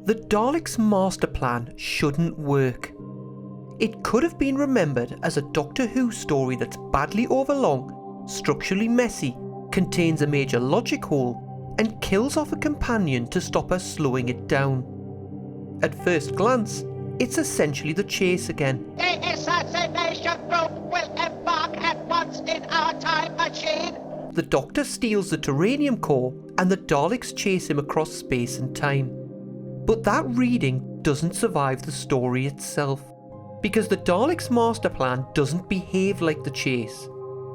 The Daleks Master Plan shouldn't work. It could have been remembered as a Doctor Who story that's badly overlong, structurally messy, contains a major logic hole, and kills off a companion to stop her slowing it down. At first glance, it's essentially the chase again. The assassination group will embark at once in our time machine. The Doctor steals the taranium core and the Daleks chase him across space and time. But that reading doesn't survive the story itself, because the Daleks Master Plan doesn't behave like the chase.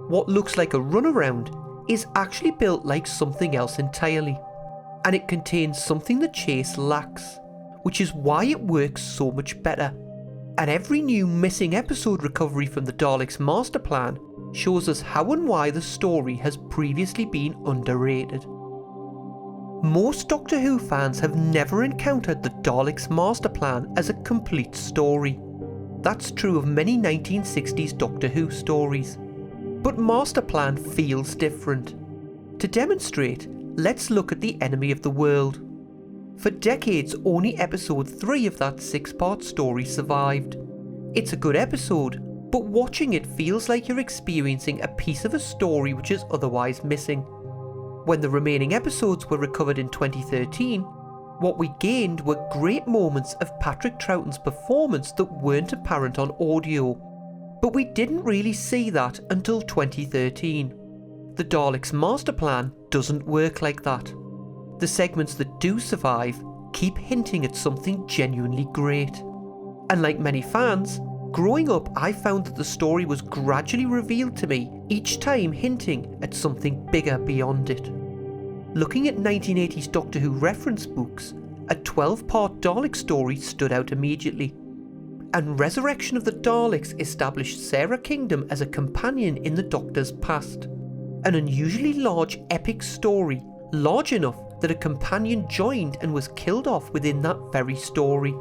What looks like a runaround is actually built like something else entirely, and it contains something the chase lacks, which is why it works so much better. And every new missing episode recovery from the Daleks Master Plan shows us how and why the story has previously been underrated. Most Doctor Who fans have never encountered the Daleks Master Plan as a complete story. That's true of many 1960s Doctor Who stories. But Master Plan feels different. To demonstrate, let's look at the enemy of the world. For decades, only episode 3 of that 6-part story survived. It's a good episode, but watching it feels like you're experiencing a piece of a story which is otherwise missing. When the remaining episodes were recovered in 2013, what we gained were great moments of Patrick Troughton's performance that weren't apparent on audio. But we didn't really see that until 2013. The Daleks Master Plan doesn't work like that. The segments that do survive keep hinting at something genuinely great. And like many fans, growing up I found that the story was gradually revealed to me, each time hinting at something bigger beyond it. Looking at 1980s Doctor Who reference books, a 12-part Dalek story stood out immediately. And Resurrection of the Daleks established Sarah Kingdom as a companion in the Doctor's past. An unusually large epic story, large enough that a companion joined and was killed off within that very story.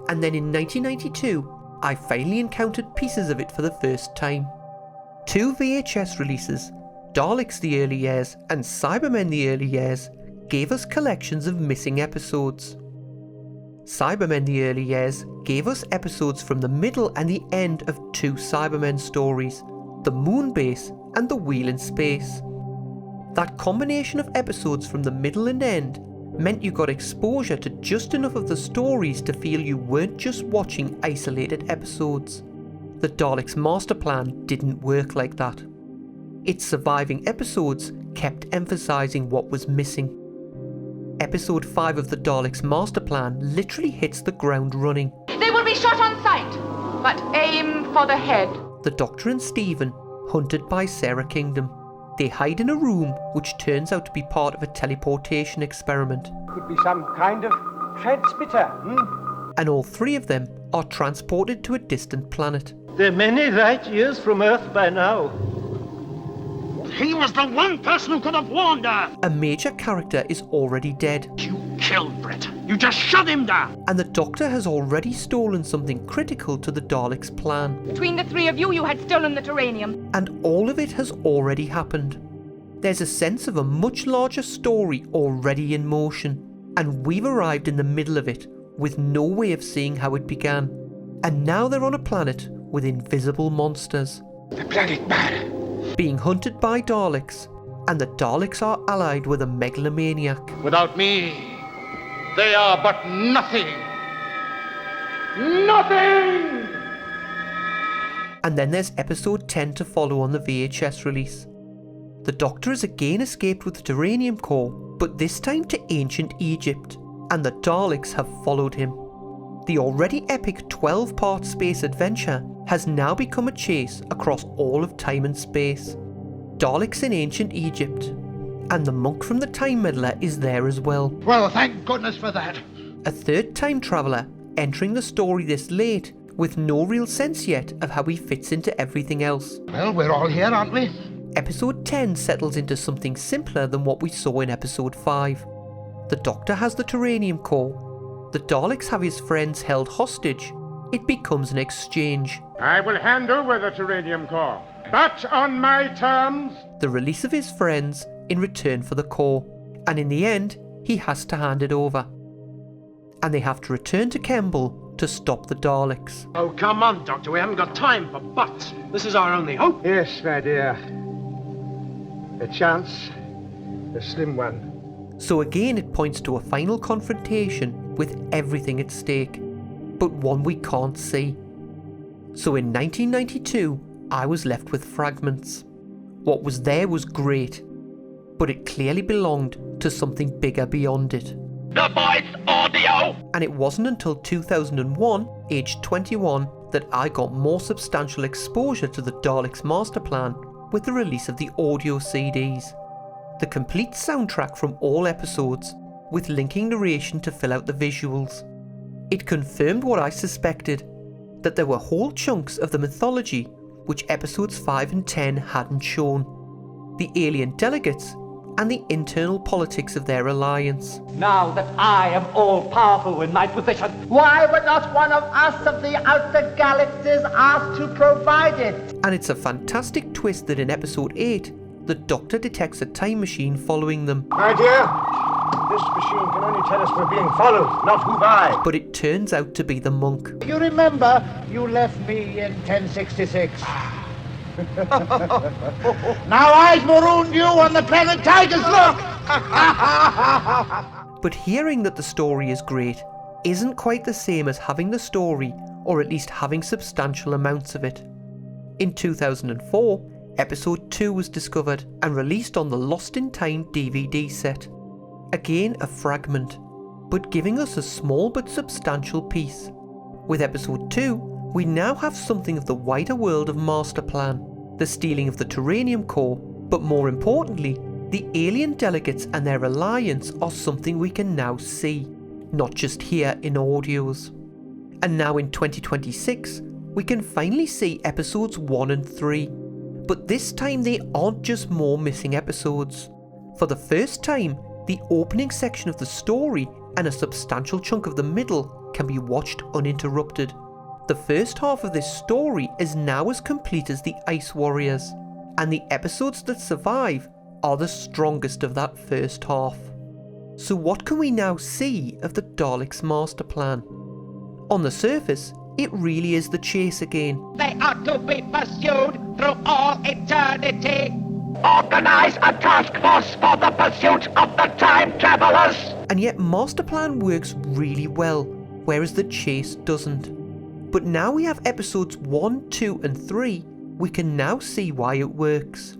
And then in 1992, I finally encountered pieces of it for the first time. 2 VHS releases, Daleks the Early Years and Cybermen the Early Years, gave us collections of missing episodes. Cybermen the Early Years gave us episodes from the middle and the end of 2 Cybermen stories, the Moon Base and the Wheel in Space. That combination of episodes from the middle and end meant you got exposure to just enough of the stories to feel you weren't just watching isolated episodes. The Daleks Master Plan didn't work like that. Its surviving episodes kept emphasising what was missing. Episode 5 of the Daleks Master Plan literally hits the ground running. They will be shot on sight, but aim for the head. The Doctor and Stephen, hunted by Sarah Kingdom. They hide in a room which turns out to be part of a teleportation experiment. Could be some kind of transmitter, And all 3 of them are transported to a distant planet. They're many light years from Earth by now. He was the one person who could have warned her! A major character is already dead. You killed Brett. You just shut him down! And the Doctor has already stolen something critical to the Daleks' plan. Between the 3 of you, you had stolen the taranium. And all of it has already happened. There's a sense of a much larger story already in motion, and we've arrived in the middle of it with no way of seeing how it began. And now they're on a planet with invisible monsters. The planet man! Being hunted by Daleks, and the Daleks are allied with a megalomaniac. Without me, they are but nothing. Nothing! And then there's episode 10 to follow on the VHS release. The Doctor has again escaped with the taranium core, but this time to ancient Egypt, and the Daleks have followed him. The already epic 12-part space adventure has now become a chase across all of time and space. Daleks in ancient Egypt, and the monk from the Time Meddler is there as well. Well, thank goodness for that. A third time traveller entering the story this late with no real sense yet of how he fits into everything else. Well, we're all here, aren't we? Episode 10 settles into something simpler than what we saw in episode 5. The Doctor has the taranium core. The Daleks have his friends held hostage. It becomes an exchange. I will hand over the taranium core, but on my terms. The release of his friends in return for the core, and in the end, he has to hand it over. and they have to return to Kemble to stop the Daleks. Oh, come on, Doctor. We haven't got time for buts. This is our only hope. Yes, my dear. A chance, a slim one. So again it points to a final confrontation with everything at stake, but one we can't see. So in 1992, I was left with Fragments. What was there was great, but it clearly belonged to something bigger beyond it. The voice audio! And it wasn't until 2001, aged 21, that I got more substantial exposure to the Daleks Master Plan with the release of the audio CDs. The complete soundtrack from all episodes, with linking narration to fill out the visuals. It confirmed what I suspected, that there were whole chunks of the mythology which episodes 5 and 10 hadn't shown. The alien delegates and the internal politics of their alliance. Now that I am all-powerful in my position, Why were not one of us of the outer galaxies asked to provide it? And it's a fantastic twist that in episode 8, the Doctor detects a time machine following them. My dear, this machine can only tell us we're being followed, not who by. But it turns out to be the monk. You remember, you left me in 1066. Now I've marooned you on the planet Tigers, look! But hearing that the story is great isn't quite the same as having the story, or at least having substantial amounts of it. In 2004, Episode 2 was discovered and released on the Lost in Time DVD set. Again a fragment, but giving us a small but substantial piece. With Episode 2, we now have something of the wider world of Master Plan, the stealing of the taranium core, but more importantly, the alien delegates and their alliance are something we can now see, not just hear in audios. And now in 2026, we can finally see Episodes 1 and 3. But this time they aren't just more missing episodes. For the first time, the opening section of the story and a substantial chunk of the middle can be watched uninterrupted. The first half of this story is now as complete as the Ice Warriors, and the episodes that survive are the strongest of that first half. So what can we now see of the Daleks Master Plan? On the surface, it really is the chase again. They are to be pursued through all eternity. Organize a task force for the pursuit of the time travelers. And yet Master Plan works really well, whereas the chase doesn't. But now we have episodes 1, 2 and 3, we can now see why it works.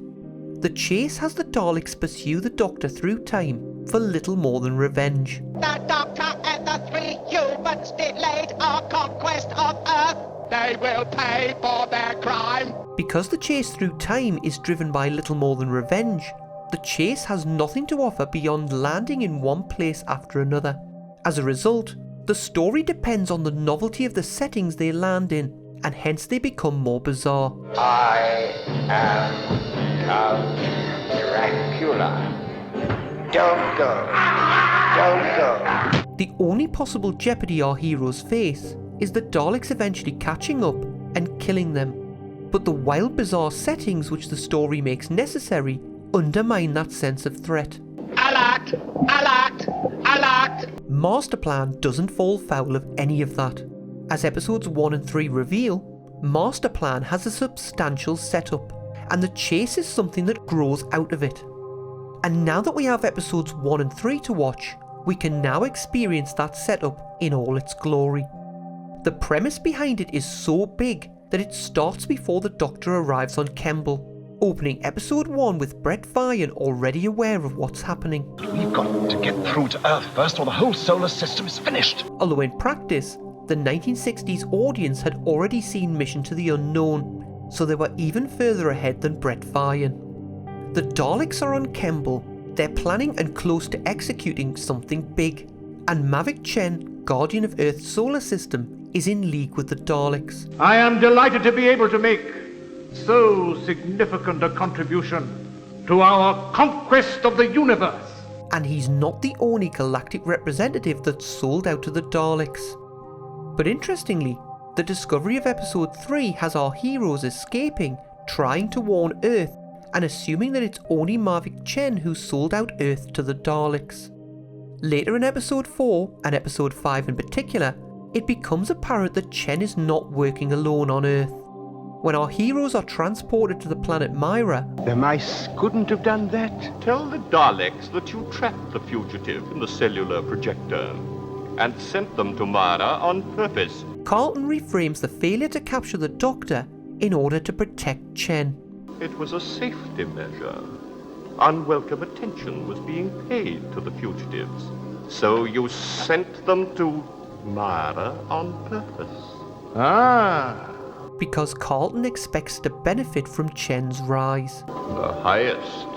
The chase has the Daleks pursue the Doctor through time for little more than revenge. The Doctor and the 3 humans delayed our conquest of Earth. They will pay for their crime. Because the chase through time is driven by little more than revenge, the chase has nothing to offer beyond landing in one place after another. As a result, the story depends on the novelty of the settings they land in, and hence they become more bizarre. I am Count Dracula. Don't go. Don't go. The only possible jeopardy our heroes face is the Daleks eventually catching up and killing them. But the wild, bizarre settings which the story makes necessary undermine that sense of threat. Alert! Alert! Alert! Master Plan doesn't fall foul of any of that. As episodes 1 and 3 reveal, Master Plan has a substantial setup, and the chase is something that grows out of it. And now that we have episodes 1 and 3 to watch, we can now experience that setup in all its glory. The premise behind it is so big that it starts before the Doctor arrives on Kemble, opening episode 1 with Brett Vian already aware of what's happening. We've got to get through to Earth first or the whole solar system is finished. Although in practice, the 1960s audience had already seen Mission to the Unknown, so they were even further ahead than Brett Vian. The Daleks are on Kemble, they're planning and close to executing something big, and Mavic Chen, Guardian of Earth's solar system, is in league with the Daleks. I am delighted to be able to make so significant a contribution to our conquest of the universe. And he's not the only galactic representative that's sold out to the Daleks. But interestingly, the discovery of episode 3 has our heroes escaping, trying to warn Earth, and assuming that it's only Mavic Chen who sold out Earth to the Daleks. Later in episode 4, and episode 5 in particular, it becomes apparent that Chen is not working alone on Earth. When our heroes are transported to the planet Myra, The mice couldn't have done that. Tell the Daleks that you trapped the fugitive in the cellular projector and sent them to Myra on purpose. Carlton reframes the failure to capture the Doctor in order to protect Chen. It was a safety measure. Unwelcome attention was being paid to the fugitives. So you sent them to Myra on purpose. Ah. Because Carlton expects to benefit from Chen's rise. The highest.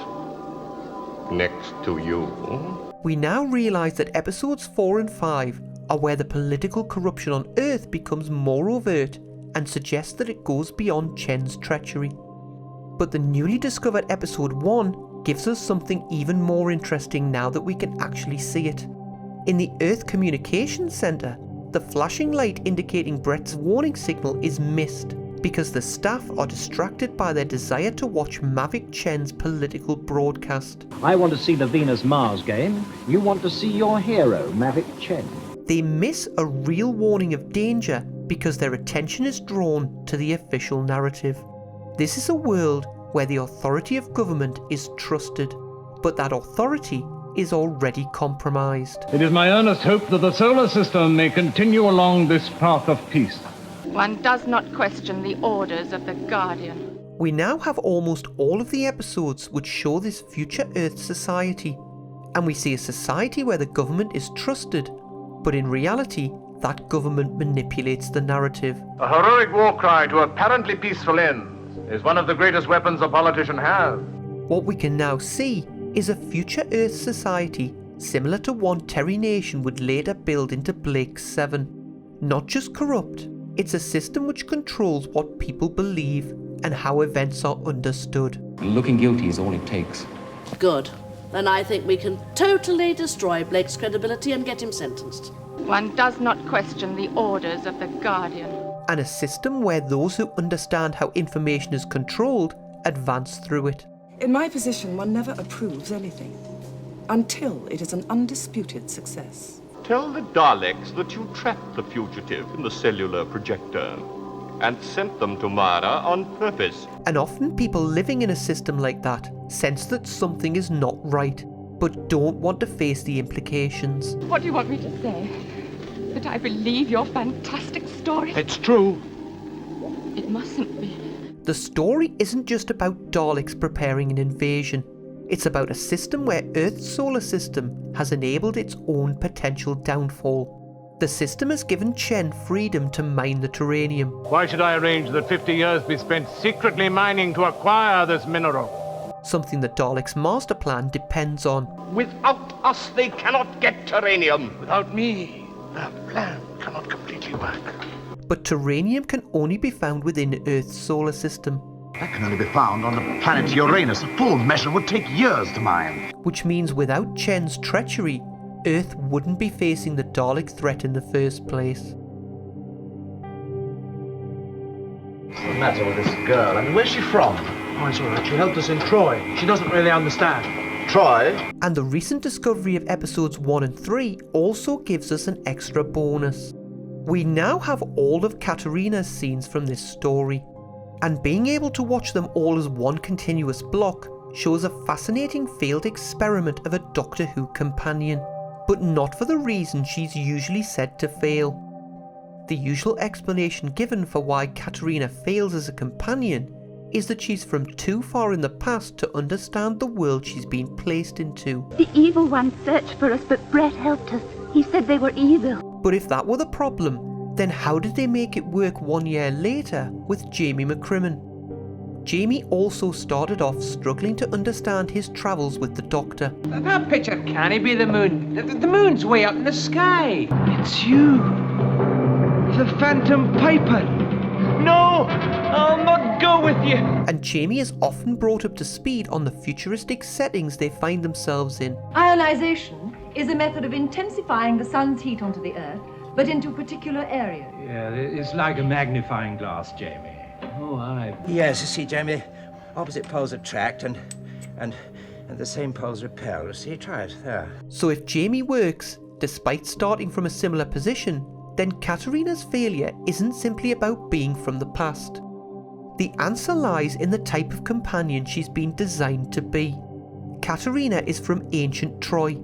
Next to you. We now realise that episodes 4 and 5 are where the political corruption on Earth becomes more overt and suggests that it goes beyond Chen's treachery. But the newly discovered episode 1 gives us something even more interesting now that we can actually see it. In the Earth Communications Centre, the flashing light indicating Brett's warning signal is missed because the staff are distracted by their desire to watch Mavic Chen's political broadcast. I want to see the Venus-Mars game. You want to see your hero, Mavic Chen. They miss a real warning of danger because their attention is drawn to the official narrative. This is a world where the authority of government is trusted, but that authority is already compromised. It is my earnest hope that the solar system may continue along this path of peace. One does not question the orders of the Guardian. We now have almost all of the episodes which show this future Earth society, and we see a society where the government is trusted, but in reality, that government manipulates the narrative. A heroic war cry to apparently peaceful ends is one of the greatest weapons a politician has. What we can now see is a future Earth society similar to one Terry Nation would later build into Blake's 7. Not just corrupt, it's a system which controls what people believe and how events are understood. Looking guilty is all it takes. Good. Then I think we can totally destroy Blake's credibility and get him sentenced. One does not question the orders of the Guardian. And a system where those who understand how information is controlled advance through it. In my position, one never approves anything until it is an undisputed success. Tell the Daleks that you trapped the fugitive in the cellular projector and sent them to Myra on purpose. And often people living in a system like that sense that something is not right, but don't want to face the implications. What do you want me to say? That I believe your fantastic story? It's true. It mustn't be. The story isn't just about Daleks preparing an invasion. It's about a system where Earth's solar system has enabled its own potential downfall. The system has given Chen freedom to mine the taranium. Why should I arrange that 50 years be spent secretly mining to acquire this mineral? Something the Daleks Master Plan depends on. Without us, they cannot get taranium. Without me, their plan cannot completely work. But taranium can only be found within Earth's solar system. That can only be found on the planet Uranus. A full measure would take years to mine. Which means without Chen's treachery, Earth wouldn't be facing the Dalek threat in the first place. What's the matter with this girl? I mean, where's she from? Oh, it's all right. She helped us in Troy. She doesn't really understand. Troy? And the recent discovery of episodes 1 and 3 also gives us an extra bonus. We now have all of Katarina's scenes from this story, and being able to watch them all as one continuous block shows a fascinating failed experiment of a Doctor Who companion, but not for the reason she's usually said to fail. The usual explanation given for why Katarina fails as a companion is that she's from too far in the past to understand the world she's been placed into. The evil one searched for us, but Brett helped us. He said they were evil. But if that were the problem, then how did they make it work 1 year later with Jamie McCrimmon? Jamie also started off struggling to understand his travels with the Doctor. That picture can't be the moon. The moon's way up in the sky. It's you. The Phantom Piper. No! I'll not go with you! And Jamie is often brought up to speed on the futuristic settings they find themselves in. Ionization is a method of intensifying the sun's heat onto the Earth, but into particular areas. Yeah, it's like a magnifying glass, Jamie. Oh, Yes, you see, Jamie, opposite poles attract, and And the same pole's repel. See, try it. There. So if Jamie works, despite starting from a similar position, then Katarina's failure isn't simply about being from the past. The answer lies in the type of companion she's been designed to be. Katarina is from ancient Troy,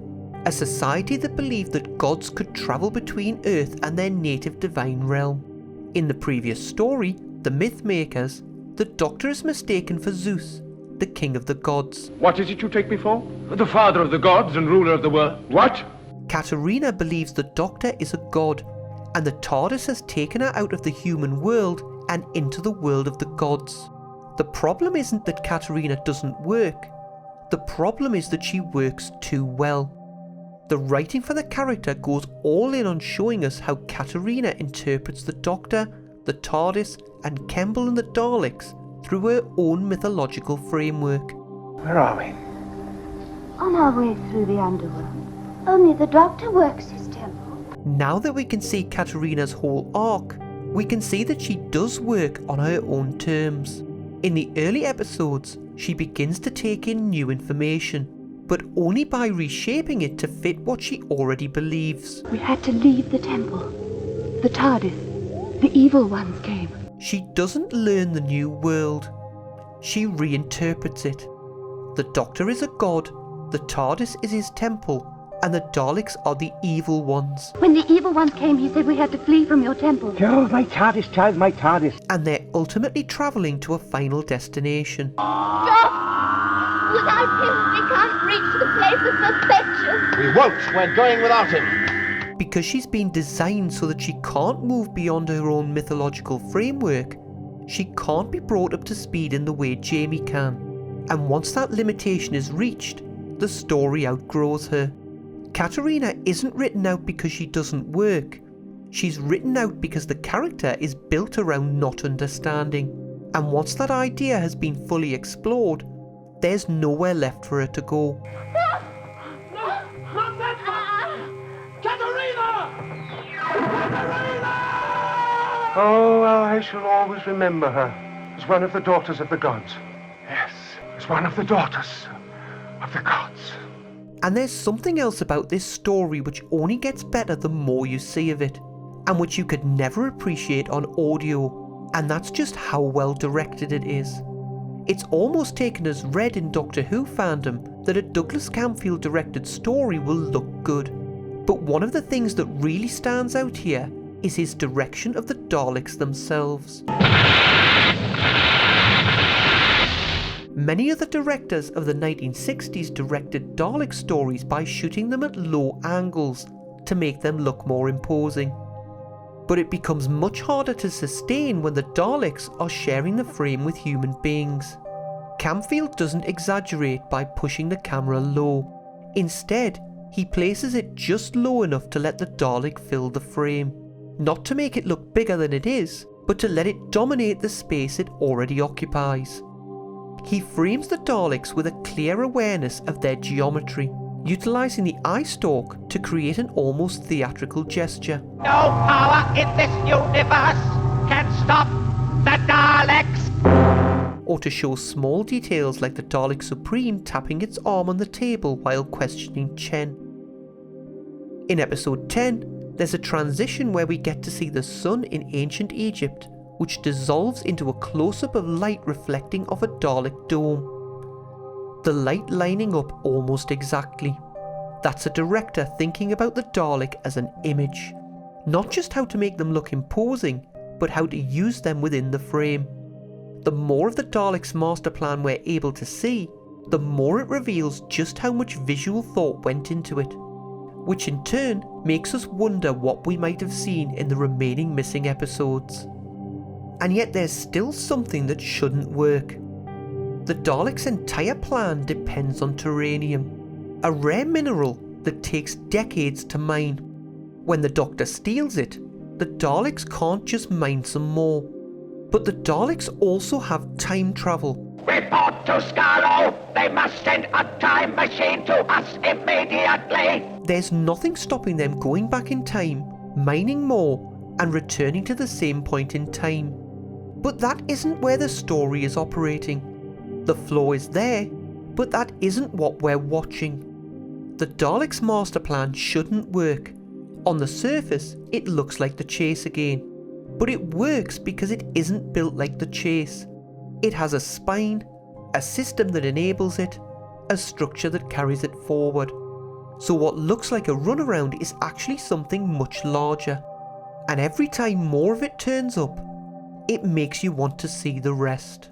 a society that believed that gods could travel between Earth and their native divine realm. In the previous story, The Mythmakers, the Doctor is mistaken for Zeus, the king of the gods. What is it you take me for? The father of the gods and ruler of the world. What? Katarina believes the Doctor is a god, and the TARDIS has taken her out of the human world and into the world of the gods. The problem isn't that Katarina doesn't work. The problem is that she works too well. The writing for the character goes all in on showing us how Katarina interprets the Doctor, the TARDIS, and Kemble and the Daleks through her own mythological framework. Where are we? On our way through the underworld. Only the Doctor works his temple. Now that we can see Katarina's whole arc, we can see that she does work on her own terms. In the early episodes, she begins to take in new information, but only by reshaping it to fit what she already believes. We had to leave the temple. The TARDIS. The evil ones came. She doesn't learn the new world. She reinterprets it. The Doctor is a god, the TARDIS is his temple, and the Daleks are the evil ones. When the evil ones came, he said we had to flee from your temple. Oh, my TARDIS, child, my TARDIS. And they're ultimately travelling to a final destination. Stop! Without him, we can't reach the place of perfection. We won't. We're going without him. Because she's been designed so that she can't move beyond her own mythological framework, she can't be brought up to speed in the way Jamie can. And once that limitation is reached, the story outgrows her. Katarina isn't written out because she doesn't work. She's written out because the character is built around not understanding. And once that idea has been fully explored, there's nowhere left for her to go. Not that one! Katarina! Katarina! Oh, well, I shall always remember her as one of the daughters of the gods. Yes, as one of the daughters of the gods. And there's something else about this story which only gets better the more you see of it, and which you could never appreciate on audio, and that's just how well directed it is. It's almost taken as read in Doctor Who fandom that a Douglas Camfield directed story will look good. But one of the things that really stands out here is his direction of the Daleks themselves. Many other directors of the 1960s directed Dalek stories by shooting them at low angles to make them look more imposing. But it becomes much harder to sustain when the Daleks are sharing the frame with human beings. Camfield doesn't exaggerate by pushing the camera low. Instead, he places it just low enough to let the Dalek fill the frame. Not to make it look bigger than it is, but to let it dominate the space it already occupies. He frames the Daleks with a clear awareness of their geometry, utilising the eye stalk to create an almost theatrical gesture. No power in this universe can stop the Daleks! Or to show small details like the Dalek Supreme tapping its arm on the table while questioning Chen. In episode 10, there's a transition where we get to see the sun in ancient Egypt, which dissolves into a close-up of light reflecting off a Dalek dome. The light lining up almost exactly. That's a director thinking about the Dalek as an image. Not just how to make them look imposing, but how to use them within the frame. The more of the Daleks Master Plan we're able to see, the more it reveals just how much visual thought went into it, which in turn makes us wonder what we might have seen in the remaining missing episodes. And yet there's still something that shouldn't work. The Daleks' entire plan depends on taranium, a rare mineral that takes decades to mine. When the Doctor steals it, the Daleks can't just mine some more. But the Daleks also have time travel. Report to Scarrow! They must send a time machine to us immediately! There's nothing stopping them going back in time, mining more, and returning to the same point in time. But that isn't where the story is operating. The flaw is there, But that isn't what we're watching. The Daleks Master Plan shouldn't work. On the surface, it looks like the chase again. But it works because it isn't built like the chase. It has a spine, a system that enables it, a structure that carries it forward. So what looks like a runaround is actually something much larger. And every time more of it turns up, it makes you want to see the rest.